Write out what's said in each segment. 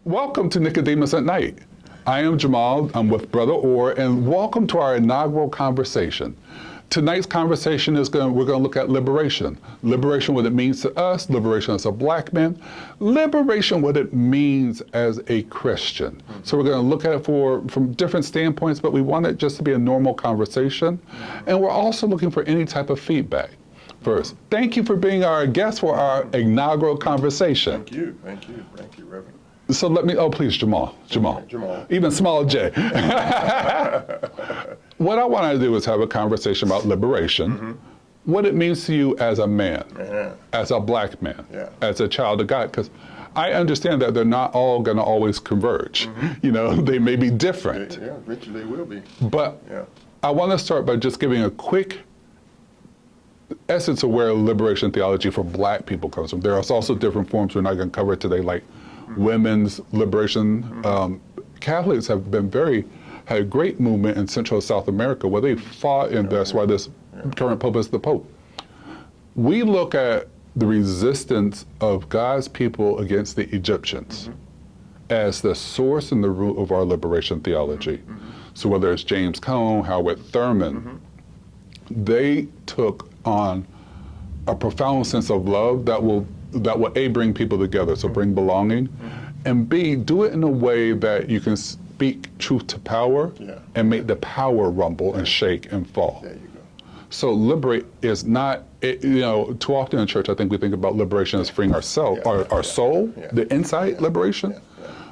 Welcome to Nicodemus at Night. I am Jamal, I'm with Brother Orr, and welcome to our inaugural conversation. Tonight's conversation we're going to look at liberation. Liberation, what it means to us, liberation as a black man, liberation, what it means as a Christian. So we're going to look at it from different standpoints, but we want it just to be a normal conversation. And we're also looking for any type of feedback. First, thank you for being our guest for our inaugural conversation. Thank you, Reverend. So please, Jamal. Even small J. What I want to do is have a conversation about liberation, what it means to you as a man, as a black man, as a child of God, because I understand that they're not all going to always converge. You know, they may be different. Yeah, eventually they will be. But I want to start by just giving a quick essence of where liberation theology for black people comes from. There are also different forms we're not going to cover today, like women's liberation. Catholics have had a great movement in Central and South America where they fought, and that's why this current Pope is the Pope. We look at the resistance of God's people against the Egyptians as the source and the root of our liberation theology. So whether it's James Cone, Howard Thurman, they took on a profound sense of love that will A, bring people together, so bring belonging, and B, do it in a way that you can speak truth to power and make the power rumble and shake and fall. There you go. So liberate is not, too often in church I think we think about liberation as freeing our soul, the inside liberation,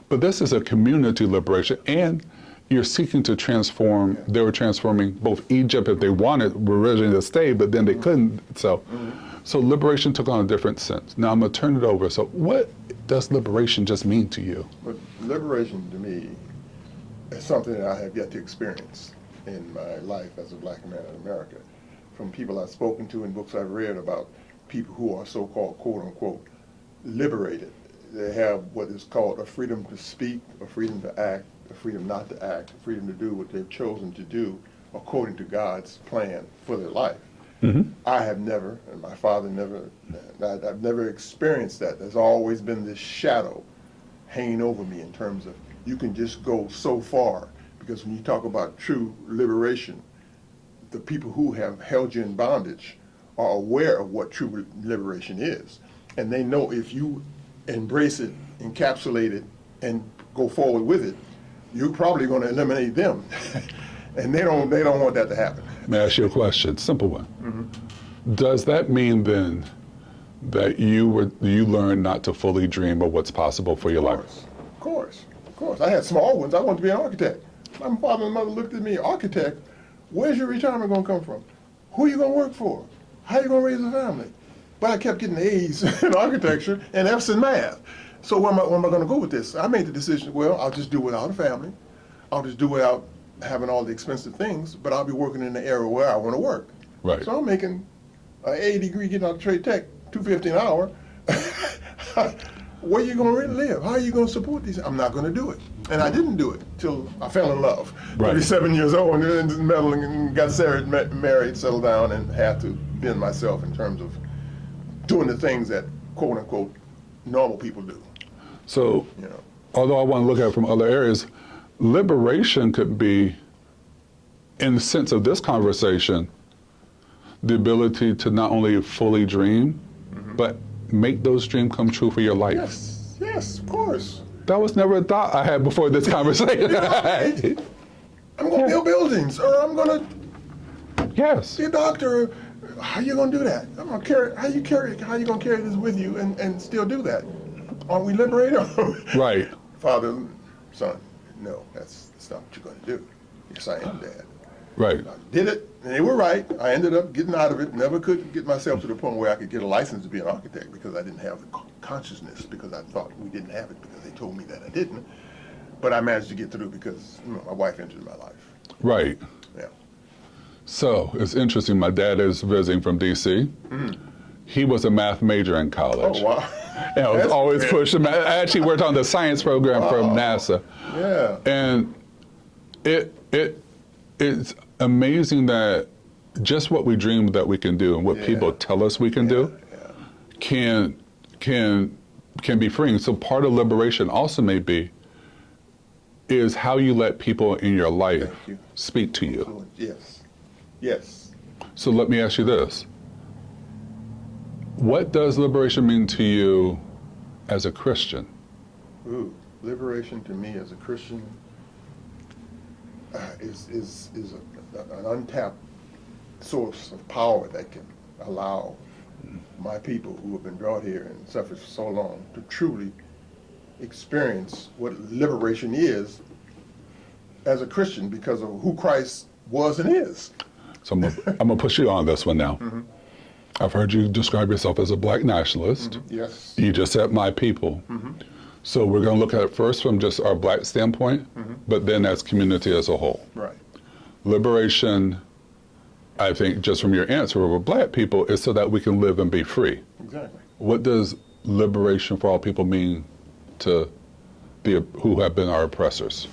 but this is a community liberation, and you're seeking to transform. They were transforming both Egypt, if they wanted, were originally to stay, but then they couldn't. So liberation took on a different sense. Now I'm going to turn it over. So what does liberation just mean to you? But liberation to me is something that I have yet to experience in my life as a black man in America. From people I've spoken to and books I've read about people who are so-called, quote-unquote, liberated. They have what is called a freedom to speak, a freedom to act, a freedom not to act, a freedom to do what they've chosen to do according to God's plan for their life. I have never, and my father never, I've never experienced that. There's always been this shadow hanging over me in terms of you can just go so far, because when you talk about true liberation, the people who have held you in bondage are aware of what true liberation is. And they know if you embrace it, encapsulate it, and go forward with it, you're probably going to eliminate them. And they don't want that to happen. May I ask you a question? Simple one. Does that mean then that you learned not to fully dream of what's possible for your life? Of course. I had small ones. I wanted to be an architect. My father and mother looked at me, architect, where's your retirement going to come from? Who are you going to work for? How are you going to raise a family? But I kept getting A's in architecture and F's in math. So where am I going to go with this? I made the decision, well, I'll just do without a family. I'll just do without having all the expensive things, but I'll be working in the area where I want to work. Right. So I'm making an A degree getting out of trade tech, $250 an hour. Where are you going to really live? How are you going to support these? I'm not going to do it. And I didn't do it till I fell in love. Right. 37 years old and meddling and got married, settled down, and had to bend myself in terms of doing the things that quote unquote normal people do. So, although I want to look at it from other areas, liberation could be, in the sense of this conversation, the ability to not only fully dream, but make those dreams come true for your life. Yes, of course. That was never a thought I had before this conversation. I'm going to build buildings, or I'm going to be a doctor. How are you going to do that? I'm going to carry. How are you going to carry this with you and still do that? Aren't we liberated? Right. Father, son, no, that's not what you're going to do. Yes, I am, Dad. Right. I did it, and they were right. I ended up getting out of it. Never could get myself to the point where I could get a license to be an architect because I didn't have the consciousness, because I thought we didn't have it because they told me that I didn't. But I managed to get through because my wife entered my life. Right. Yeah. So it's interesting. My dad is visiting from D.C. He was a math major in college. Oh, wow. And I was always pushing. I actually worked on the science program from NASA. Yeah. And it's amazing that just what we dream that we can do and what people tell us we can do can can be freeing. So part of liberation also may be is how you let people in your life speak to you. Influence. Yes. Yes. So let me ask you this. What does liberation mean to you as a Christian? Ooh, liberation to me as a Christian is an untapped source of power that can allow my people who have been brought here and suffered for so long to truly experience what liberation is as a Christian because of who Christ was and is. So I'm gonna push you on this one now. Mm-hmm. I've heard you describe yourself as a black nationalist. Mm-hmm. Yes. You just said my people. Mm-hmm. So we're gonna look at it first from just our black standpoint, but then as community as a whole. Right. Liberation, I think, just from your answer over black people, is so that we can live and be free. Exactly. What does liberation for all people mean to the who have been our oppressors?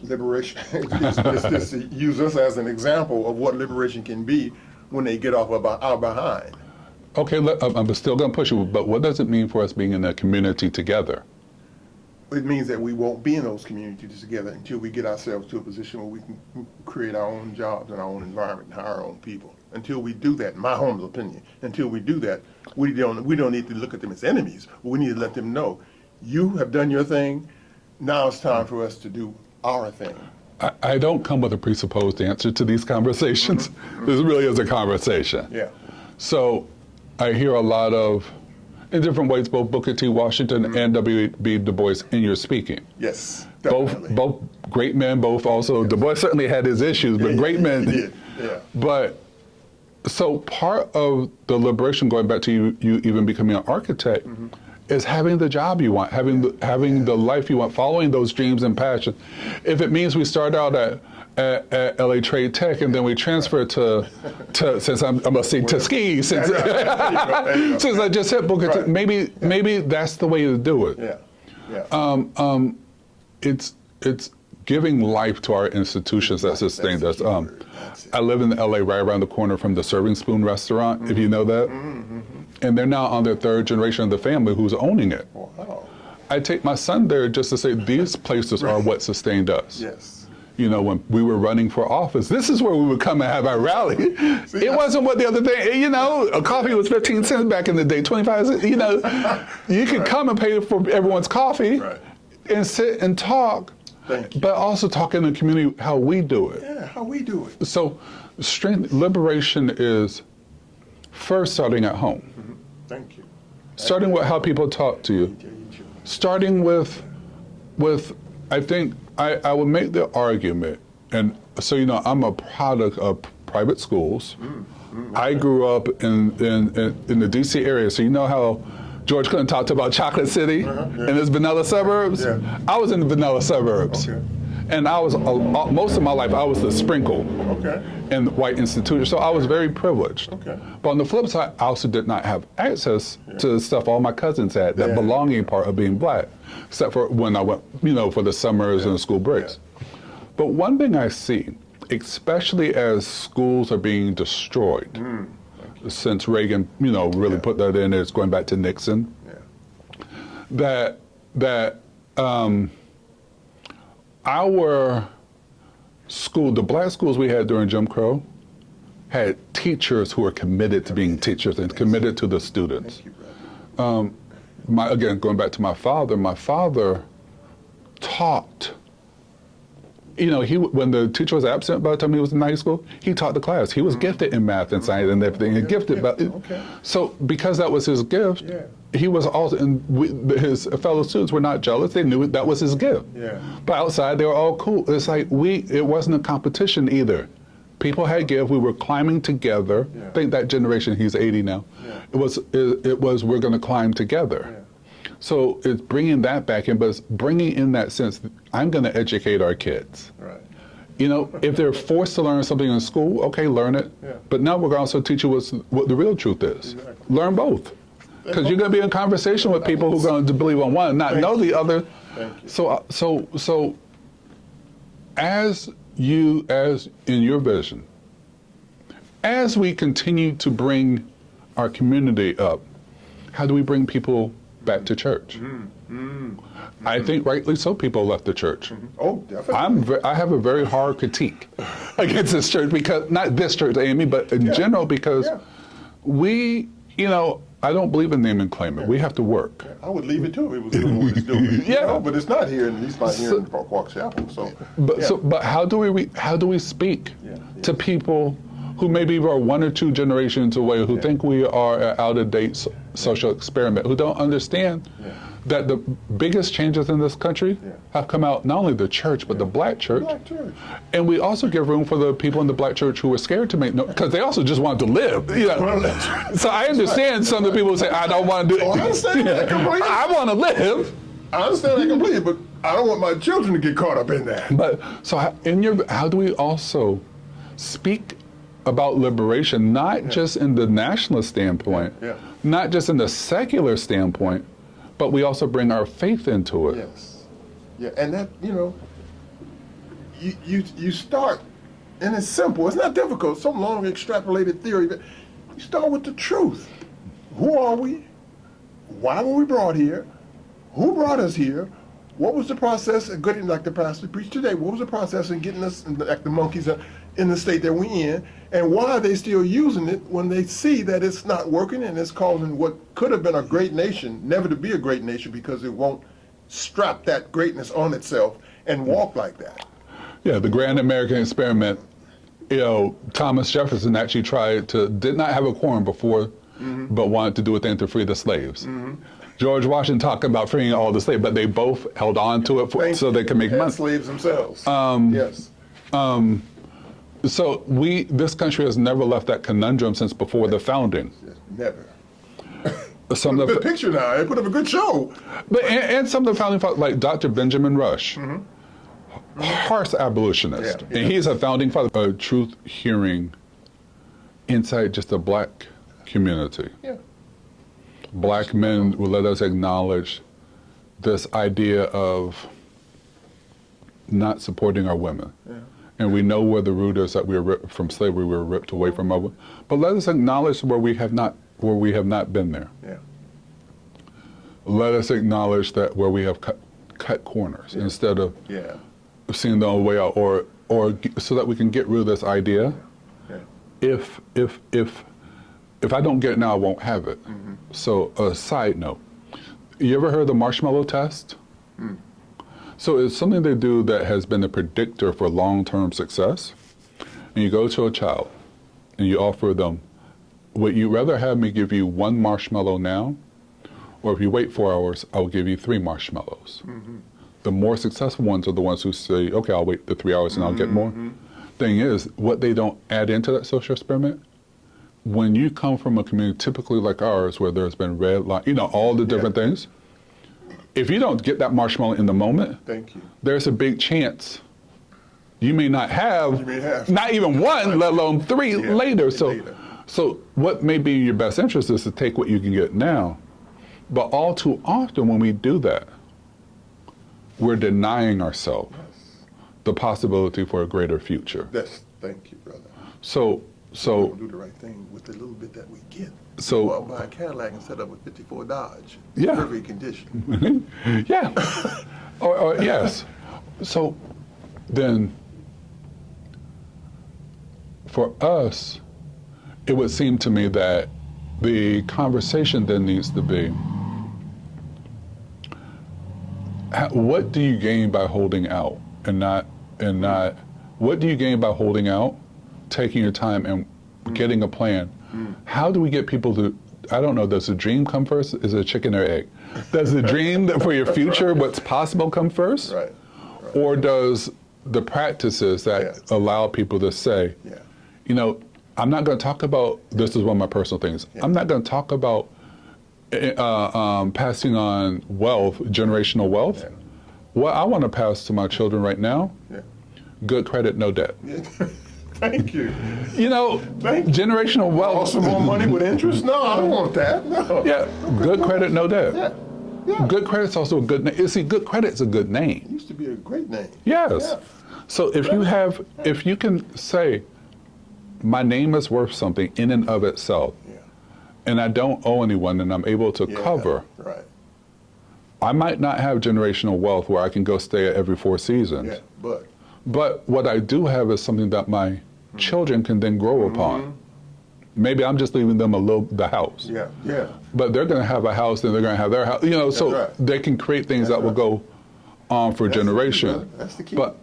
Liberation is to use us as an example of what liberation can be when they get off of our behind. Okay, I'm still going to push you, but what does it mean for us being in a community together? It means that we won't be in those communities together until we get ourselves to a position where we can create our own jobs and our own environment and hire our own people. Until we do that, in my humble opinion, until we do that, we don't need to look at them as enemies. We need to let them know, you have done your thing, now it's time for us to do our thing. I don't come with a presupposed answer to these conversations. This really is a conversation. Yeah. So I hear a lot of, in different ways, both Booker T. Washington and W.B. Du Bois in your speaking. Yes, definitely. Both great men, both also, Du Bois certainly had his issues, but great men. He did, yeah. But, so part of the liberation, going back to you even becoming an architect, is having the job you want, having the life you want, following those dreams and passions. If it means we start out at LA Trade Tech and then we transfer to since I'm gonna say Tuskegee, since since I just hit Booker T, maybe that's the way to do it. Yeah. It's giving life to our institutions that sustain us. I live in LA, right around the corner from the Serving Spoon restaurant, if you know that. And they're now on their third generation of the family who's owning it. Wow. I take my son there just to say these places are what sustained us. Yes. You know, when we were running for office, this is where we would come and have our rally. It wasn't what the other thing, you know, a coffee was 15 cents back in the day, 25 cents, you know. You could come and pay for everyone's coffee and sit and talk, but also talk in the community how we do it. Yeah, how we do it. So liberation is first starting at home. Thank you. Starting with how people talk to you. Starting with I think I would make the argument, and so you know, I'm a product of private schools. I grew up in the DC area, so you know how George Clinton talked about Chocolate City and his vanilla suburbs? Yeah. I was in the vanilla suburbs. Okay. And I was, most of my life, I was the sprinkle in white institutions, so I was very privileged. Okay. But on the flip side, I also did not have access to the stuff all my cousins had, that belonging part of being black, except for when I went, you know, for the summers and the school breaks. But one thing I see, especially as schools are being destroyed, since Reagan, you know, really put that in there, it's going back to Nixon, that our school, the black schools we had during Jim Crow, had teachers who were committed to being teachers and committed to the students. Again, going back to my father taught. You know, when the teacher was absent by the time he was in high school, he taught the class. He was gifted in math and science and everything. And gifted, so because that was his gift, he was also, and his fellow students were not jealous. They knew that was his gift. But outside, they were all cool. It's like it wasn't a competition either. People had gift. We were climbing together. I think that generation, he's 80 now. It was we're going to climb together. So it's bringing that back in, but it's bringing in that sense, I'm going to educate our kids. You know, if they're forced to learn something in school, okay, learn it. But now we're going to also teach you what the real truth is. Learn both. Because you're going to be in conversation with people who are going to believe on one and not know the other. So as in your vision, as we continue to bring our community up, how do we bring people back to church. I think rightly so people left the church. Oh, definitely. I have a very hard critique against this church, because, not this church, Amy, but in general, because we, I don't believe in name and claim it. We have to work. I would leave it too if it was doing what it's doing. Yeah. But it's not here, at least not here in Park Chapel. But how do we speak to people who maybe are one or two generations away, who think we are an out-of-date social experiment, who don't understand that the biggest changes in this country have come out not only the church, but the black church. And we also give room for the people in the black church who are scared to make because they also just want to live. So I understand some of the people who say, I don't want to do it. I understand that completely. I want to live. I understand that completely, but I don't want my children to get caught up in that. But so how do we also speak about liberation, not just in the nationalist standpoint, not just in the secular standpoint, but we also bring our faith into it. Yes. Yeah, and that, you start, and it's simple. It's not difficult. Some long extrapolated theory, but you start with the truth. Who are we? Why were we brought here? Who brought us here? What was the process of getting, like the pastor preached today, what was the process in getting us, like the monkeys, in the state that we're in? And why are they still using it when they see that it's not working and it's causing what could have been a great nation never to be a great nation, because it won't strap that greatness on itself and walk like that? Yeah, the grand American experiment, Thomas Jefferson actually did not have a quorum before, but wanted to do a thing to free the slaves. George Washington talked about freeing all the slaves, but they both held on to it so they could make money. Slaves themselves. Yes. So this country has never left that conundrum since before the founding. Never. Some of the picture now, they put up a good show. But and some of the founding fathers, like Dr. Benjamin Rush, harsh abolitionist, and he's a founding father. A truth hearing inside just the black community. Black men will let us acknowledge this idea of not supporting our women. And we know where the root is, that we were ripped from slavery, we were ripped away from our women. But let us acknowledge where we have not been there. Let us acknowledge that where we have cut corners instead of seeing the only way out, or so that we can get rid of this idea. If I don't get it now, I won't have it. So a side note, you ever heard of the marshmallow test? So it's something they do that has been a predictor for long-term success. And you go to a child and you offer them, would you rather have me give you one marshmallow now, or if you wait 4 hours, I will give you 3 marshmallows? The more successful ones are the ones who say, okay, I'll wait the 3 hours and I'll get more. Thing is, what they don't add into that social experiment, when you come from a community typically like ours, where there's been red line, all the different things, if you don't get that marshmallow in the moment, there's a big chance you may not have, not even one, let alone 3 later. So what may be in your best interest is to take what you can get now. But all too often when we do that, we're denying ourselves the possibility for a greater future. Thank you, brother. So we'll do the right thing with the little bit that we get. So I'll buy a Cadillac instead of a '54 Dodge. Perfect condition. or yes. So then, for us, it would seem to me that the conversation then needs to be, what do you gain by holding out and not, what do you gain by holding out, taking your time and getting a plan? How do we get people to, I don't know, does the dream come first? Is it a chicken or egg? Does the dream for your future, what's possible, come first? Or does the practices that allow people to say, I'm not going to talk about, this is one of my personal things, I'm not going to talk about passing on wealth, generational wealth. What I want to pass to my children right now, good credit, no debt. Thank you. Generational wealth. Also more money with interest? No, I don't want that. No. Good credit, no debt. Good credit's also a good name. See, good credit's a good name. It used to be a great name. Yes. So if you can say, my name is worth something in and of itself, and I don't owe anyone, and I'm able to cover I might not have generational wealth where I can go stay at every Four Seasons. Yeah, But what I do have is something that my children can then grow upon. Maybe I'm just leaving them the house. yeah. But they're going to have a house, and they're going to have their house. You know, so right. they can create things that will go on for generations. That's the key. But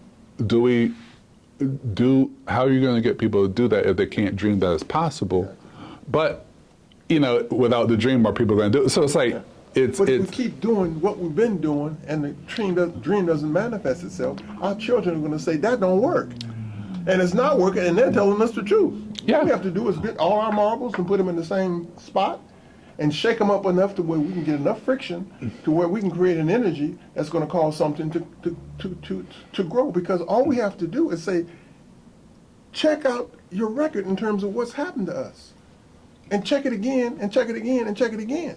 how are you going to get people to do that if they can't dream that it's possible? But, you know, without the dream, are people going to do it? So it's like, But if we keep doing what we've been doing and the dream doesn't manifest itself, our children are going to say, that don't work. And it's not working, and they're telling us the truth. Yeah. What we have to do is get all our marbles and put them in the same spot and shake them up enough to where we can get enough friction to where we can create an energy that's going to cause something to grow. Because all we have to do is say, check out your record in terms of what's happened to us. And check it again, and check it again, and check it again.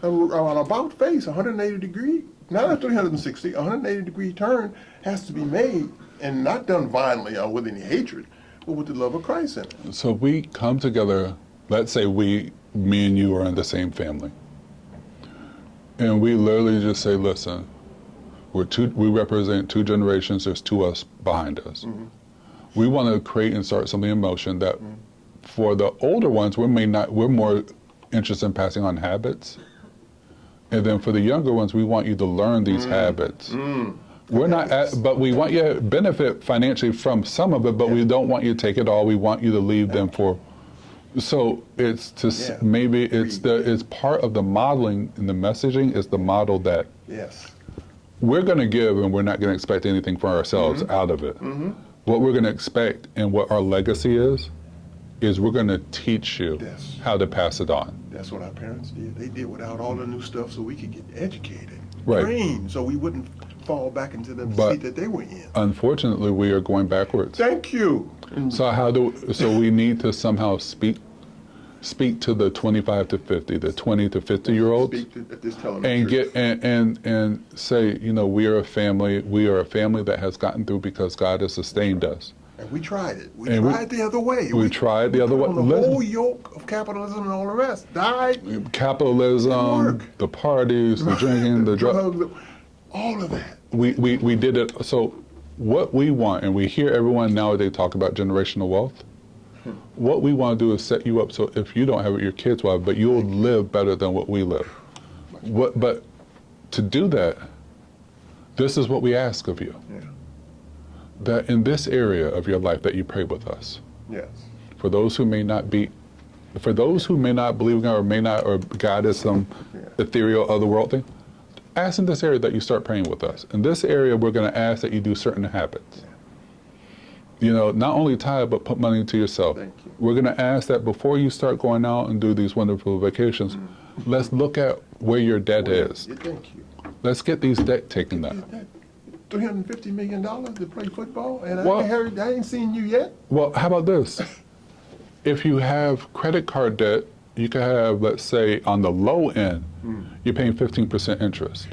An about face, 180 degree, not a 360, 180 degree turn has to be made, and not done violently or with any hatred, but with the love of Christ in it. So we come together, let's say me and you are in the same family. And we literally just say, listen, we represent two generations, there's two us behind us. We want to create and start something in motion that for the older ones, we're more interested in passing on habits. And then for the younger ones, we want you to learn these habits. We're not, but we want you to benefit financially from some of it, but we don't want you to take it all. We want you to leave them for. So it's maybe it's part of the modeling and the messaging is the model that we're going to give, and we're not going to expect anything for ourselves out of it. What we're going to expect and what our legacy is we're going to teach you how to pass it on. That's what our parents did. They did without all the new stuff so we could get educated, right? Trained, so we wouldn't fall back into the seat that they were in. Unfortunately, we are going backwards. Thank you. So we need to somehow speak to the 25 to 50, the 20 to 50-year-olds, and say, you know, we are a family. We are a family that has gotten through because God has sustained us. And we tried it. We tried the other way. We tried the other way. The whole yoke of capitalism and all the rest died. Capitalism, the parties, the drinking, the drugs, all of that. We did it. So what we want, and we hear everyone nowadays talk about generational wealth. What we want to do is set you up so if you don't have it, your kids will have it, but you'll live better than what we live. But to do that, this is what we ask of you. That in this area of your life that you pray with us. For those who may not believe in God or God is some ethereal otherworld thing, ask in this area that you start praying with us. In this area, we're going to ask that you do certain habits. You know, not only tithe, but put money into yourself. We're going to ask that before you start going out and do these wonderful vacations, let's look at where your debt is. Let's get these debt taken down. $350 million to play football, and I ain't seen you yet. Well, how about this? If you have credit card debt, you could have, let's say, on the low end, you're paying 15% interest.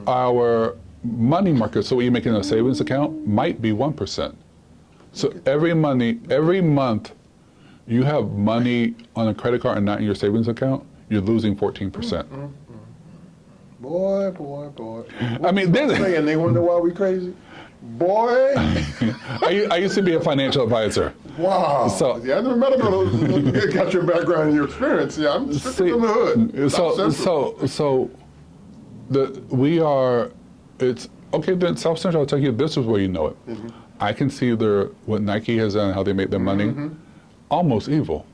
Our money market, so what you make in a savings account, might be 1%. So every month, you have money on a credit card and not in your savings account, you're losing 14%. Boy. I mean, and they wonder why we crazy. Boy. I used to be a financial advisor. Wow. So I never met a got your background and your experience. Yeah, I'm strictly from the hood. It's okay. Then South Central, I'll tell you, this is where you know it. I can see what Nike has done, how they make their money, almost evil.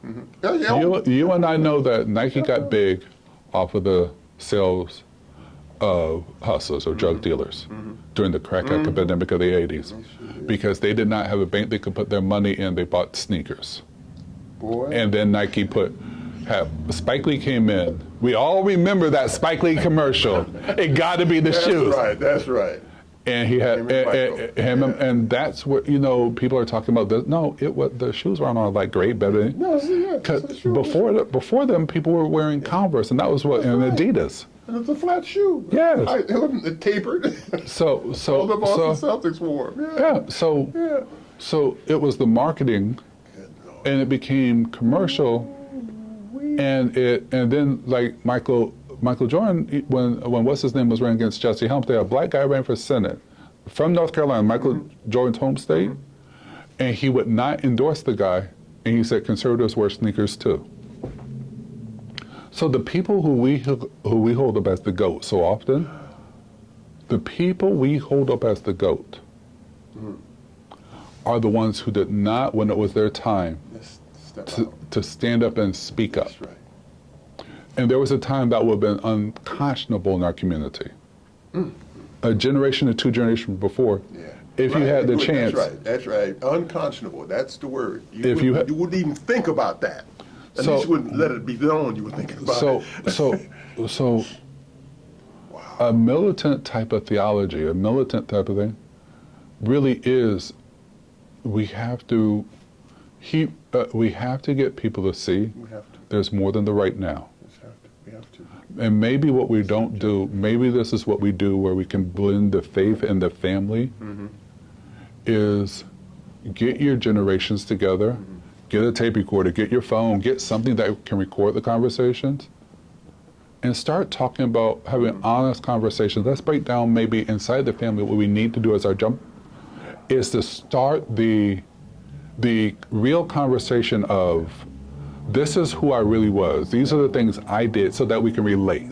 You and I know that Nike got big off of the sales of hustlers or drug dealers during the crack epidemic of the 80s. Because they did not have a bank they could put their money in, they bought sneakers. And then Nike Spike Lee came in. We all remember that Spike Lee commercial. It got to be the shoes. That's right. And he had him, and that's what people are talking about. The shoes weren't all like great, better. Because before them, people were wearing Converse, and that was Adidas. And it's a flat shoe. Yes. It wasn't tapered. So all the Boston Celtics wore. So it was the marketing, and it became commercial, and then like Michael Michael Jordan, when what's his name was running against Jesse Helms, a black guy ran for Senate from North Carolina, Michael Jordan's home state, and he would not endorse the guy, and he said conservatives wear sneakers too. So the people who we hold up as the GOAT so often, the people we hold up as the GOAT are the ones who did not, when it was their time, to stand up and speak up. That's right. And there was a time that would have been unconscionable in our community. A generation or two generations before, if you had the chance. That's right. Unconscionable, that's the word. You If wouldn't even think about that. At least you wouldn't let it be known you were thinking about it. So a militant type of theology, a militant type of thing, really is, we have to get people to see there's more than the right now. We have to. And maybe what we don't do, maybe this is what we do where we can blend the faith and the family, is get your generations together, get a tape recorder, get your phone, get something that can record the conversations, and start talking about having honest conversations. Let's break down maybe inside the family what we need to do as our jump, is to start the real conversation of, this is who I really was. These are the things I did so that we can relate.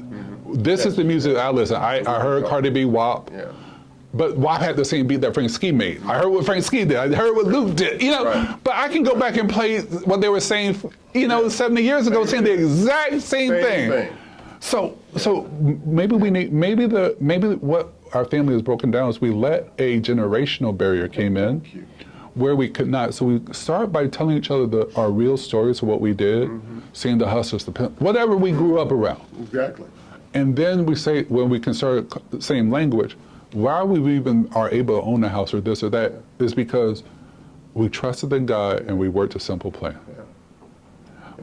This is the music I listen. I heard Cardi B, WAP. Yeah. But WAP had the same beat that Frank Ski made. I heard what Frank Ski did. I heard what Luke did. But I can go back and play what they were saying, 70 years ago, saying the exact same thing. So maybe we need, maybe what our family has broken down is we let a generational barrier came in where we could not. So we start by telling each other our real stories of what we did, seeing the hustlers, whatever we grew up around. Exactly. And then we say, when we can start the same language, why we even are able to own a house or this or that is because we trusted in God and we worked a simple plan.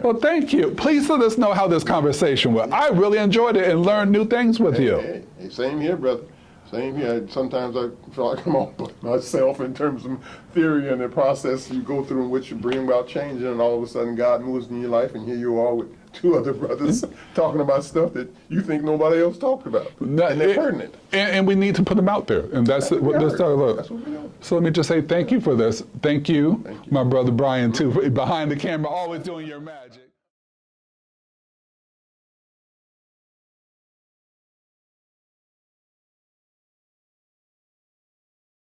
Well, thank you. Please let us know how this conversation went. I really enjoyed it and learned new things with you. Hey, same here, brother. Same here. Sometimes I feel like I'm all by myself in terms of theory and the process you go through in which you bring about change, and all of a sudden God moves in your life, and here you are with two other brothers talking about stuff that you think nobody else talked about, and they're hurting it. And we need to put them out there, and that's what this talk about. That's what we do. So let me just say thank you for this. Thank you, my brother Brian, too, behind the camera, always doing your magic.